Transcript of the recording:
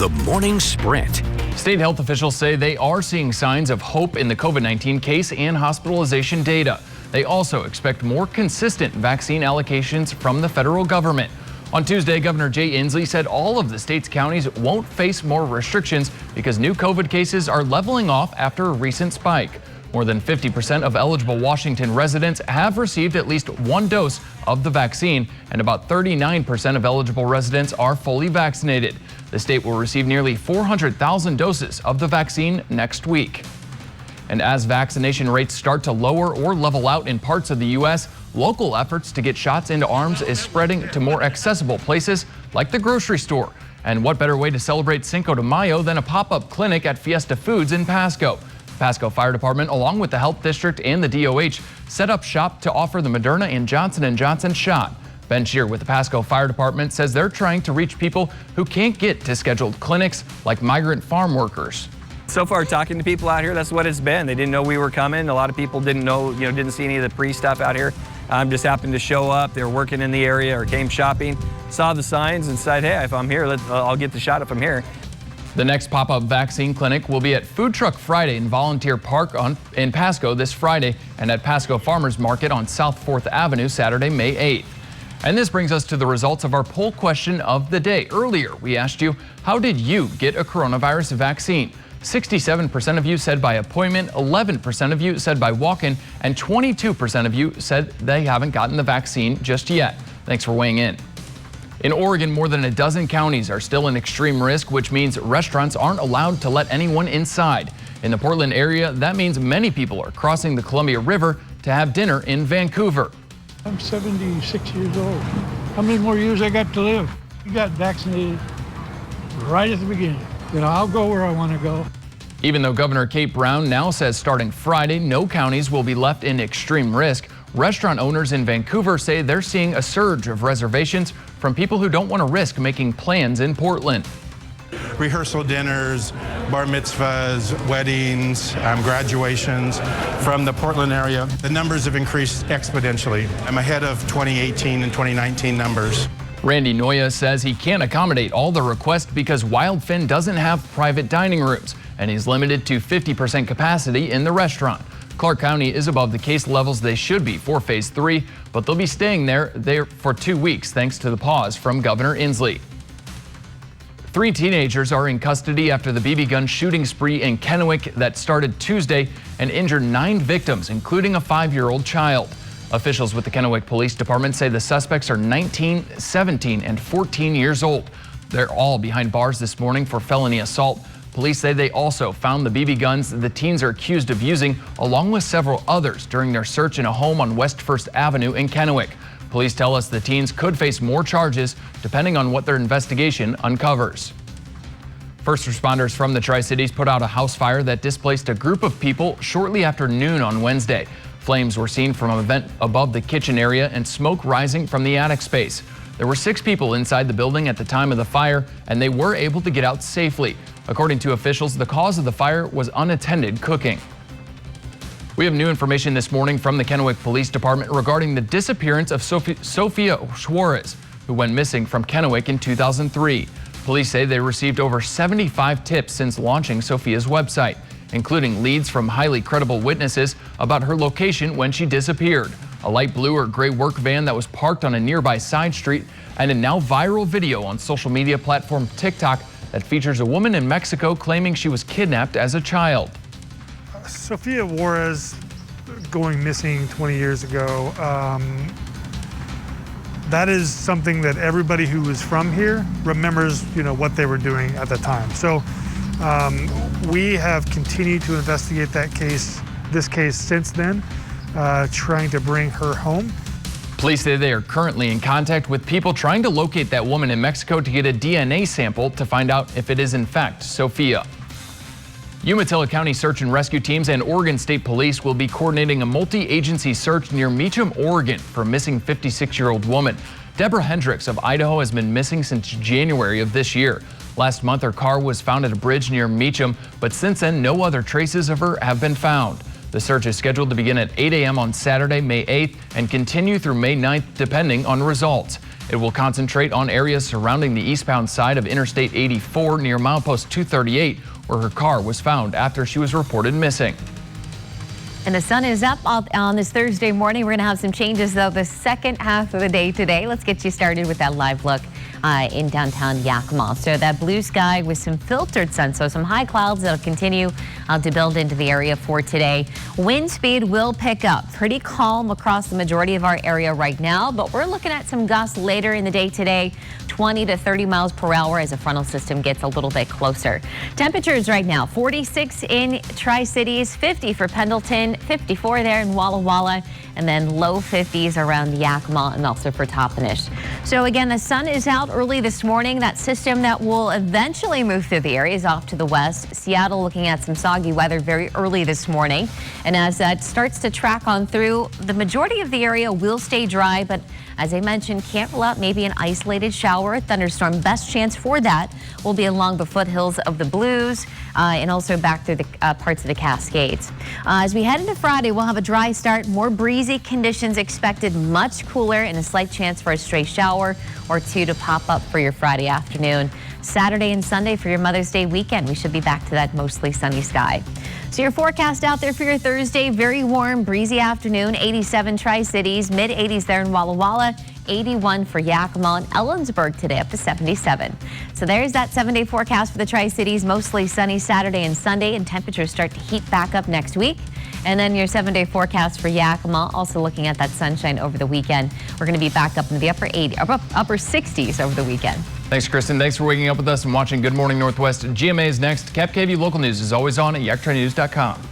The Morning Sprint. State health officials say they are seeing signs of hope in the COVID-19 case and hospitalization data. They also expect more consistent vaccine allocations from the federal government. On Tuesday, Governor Jay Inslee said all of the state's counties won't face more restrictions because new COVID cases are leveling off after a recent spike. More than 50% of eligible Washington residents have received at least one dose of the vaccine, and about 39% of eligible residents are fully vaccinated. The state will receive nearly 400,000 doses of the vaccine next week. And as vaccination rates start to lower or level out in parts of the U.S., local efforts to get shots into arms is spreading to more accessible places like the grocery store. And what better way to celebrate Cinco de Mayo than a pop-up clinic at Fiesta Foods in Pasco? Pasco Fire Department, along with the Health District and the DOH, set up shop to offer the Moderna and Johnson & Johnson shot. Ben Shear with the Pasco Fire Department says they're trying to reach people who can't get to scheduled clinics like migrant farm workers. So far, talking to people out here, that's what it's been. They didn't know we were coming. A lot of people didn't know, didn't see any of the pre-stuff out here. Just happened to show up. They were working in the area or came shopping, saw the signs and said, hey, if I'm here, I'll get the shot if I'm here. The next pop-up vaccine clinic will be at Food Truck Friday in Volunteer Park in Pasco this Friday and at Pasco Farmers Market on South 4th Avenue Saturday, May 8th. And this brings us to the results of our poll question of the day. Earlier, we asked you, how did you get a coronavirus vaccine? 67% of you said by appointment, 11% of you said by walk-in, and 22% of you said they haven't gotten the vaccine just yet. Thanks for weighing in. In Oregon, more than a dozen counties are still in extreme risk, which means restaurants aren't allowed to let anyone inside. In the Portland area, that means many people are crossing the Columbia River to have dinner in Vancouver. I'm 76 years old. How many more years I got to live? You got vaccinated right at the beginning. I'll go where I want to go. Even though Governor Kate Brown now says starting Friday, no counties will be left in extreme risk, restaurant owners in Vancouver say they're seeing a surge of reservations from people who don't want to risk making plans in Portland. Rehearsal dinners, bar mitzvahs, weddings, graduations from the Portland area. The numbers have increased exponentially. I'm ahead of 2018 and 2019 numbers. Randy Noya says he can't accommodate all the requests because Wildfin doesn't have private dining rooms, and he's limited to 50% capacity in the restaurant. Clark County is above the case levels they should be for Phase 3, but they'll be staying there for 2 weeks thanks to the pause from Governor Inslee. 3 teenagers are in custody after the BB gun shooting spree in Kennewick that started Tuesday and injured 9 victims, including a 5-year-old child. Officials with the Kennewick Police Department say the suspects are 19, 17, and 14 years old. They're all behind bars this morning for felony assault. Police say they also found the BB guns the teens are accused of using, along with several others, during their search in a home on West 1st Avenue in Kennewick. Police tell us the teens could face more charges depending on what their investigation uncovers. First responders from the Tri-Cities put out a house fire that displaced a group of people shortly after noon on Wednesday. Flames were seen from a vent above the kitchen area and smoke rising from the attic space. There were 6 people inside the building at the time of the fire, and they were able to get out safely. According to officials, the cause of the fire was unattended cooking. We have new information this morning from the Kennewick Police Department regarding the disappearance of Sofia Suarez, who went missing from Kennewick in 2003. Police say they received over 75 tips since launching Sofia's website, including leads from highly credible witnesses about her location when she disappeared, a light blue or gray work van that was parked on a nearby side street, and a now viral video on social media platform TikTok that features a woman in Mexico claiming she was kidnapped as a child. Sofia Suarez going missing 20 years ago, that is something that everybody who is from here remembers, what they were doing at the time. So we have continued to investigate this case since then, trying to bring her home. Police say they are currently in contact with people trying to locate that woman in Mexico to get a DNA sample to find out if it is in fact Sofia. Umatilla County Search and Rescue Teams and Oregon State Police will be coordinating a multi-agency search near Meacham, Oregon for a missing 56-year-old woman. Deborah Hendricks of Idaho has been missing since January of this year. Last month, her car was found at a bridge near Meacham, but since then, no other traces of her have been found. The search is scheduled to begin at 8 a.m. on Saturday, May 8th, and continue through May 9th, depending on results. It will concentrate on areas surrounding the eastbound side of Interstate 84 near milepost 238, where her car was found after she was reported missing. And the sun is up on this Thursday morning. We're going to have some changes, though, the second half of the day today. Let's get you started with that live look in downtown Yakima. So that blue sky with some filtered sun, so some high clouds that'll continue to build into the area for today. Wind speed will pick up. Pretty calm across the majority of our area right now, but we're looking at some gusts later in the day today, 20 to 30 miles per hour as a frontal system gets a little bit closer. Temperatures right now, 46 in Tri-Cities, 50 for Pendleton, 54 there in Walla Walla, and then low 50s around Yakima and also for Toppenish. So again, the sun is out early this morning. That system that will eventually move through the area is off to the west. Seattle looking at some soggy weather very early this morning. And as that starts to track on through, the majority of the area will stay dry, but as I mentioned, can't rule out maybe an isolated shower or thunderstorm. Best chance for that will be along the foothills of the Blues and also back through the parts of the Cascades. As we head into Friday, we'll have a dry start, more breezy conditions expected, much cooler, and a slight chance for a stray shower or two to pop up for your Friday afternoon. Saturday and Sunday for your Mother's Day weekend, we should be back to that mostly sunny sky. So your forecast out there for your Thursday, very warm, breezy afternoon, 87 Tri-Cities, mid-80s there in Walla Walla, 81 for Yakima and Ellensburg today, up to 77. So there's that 7-day forecast for the Tri-Cities, mostly sunny Saturday and Sunday, and temperatures start to heat back up next week. And then your 7-day forecast for Yakima, also looking at that sunshine over the weekend. We're going to be back up into the upper 60s over the weekend. Thanks, Kristen. Thanks for waking up with us and watching Good Morning Northwest. GMA is next. KapKV Local News is always on at yaktranews.com.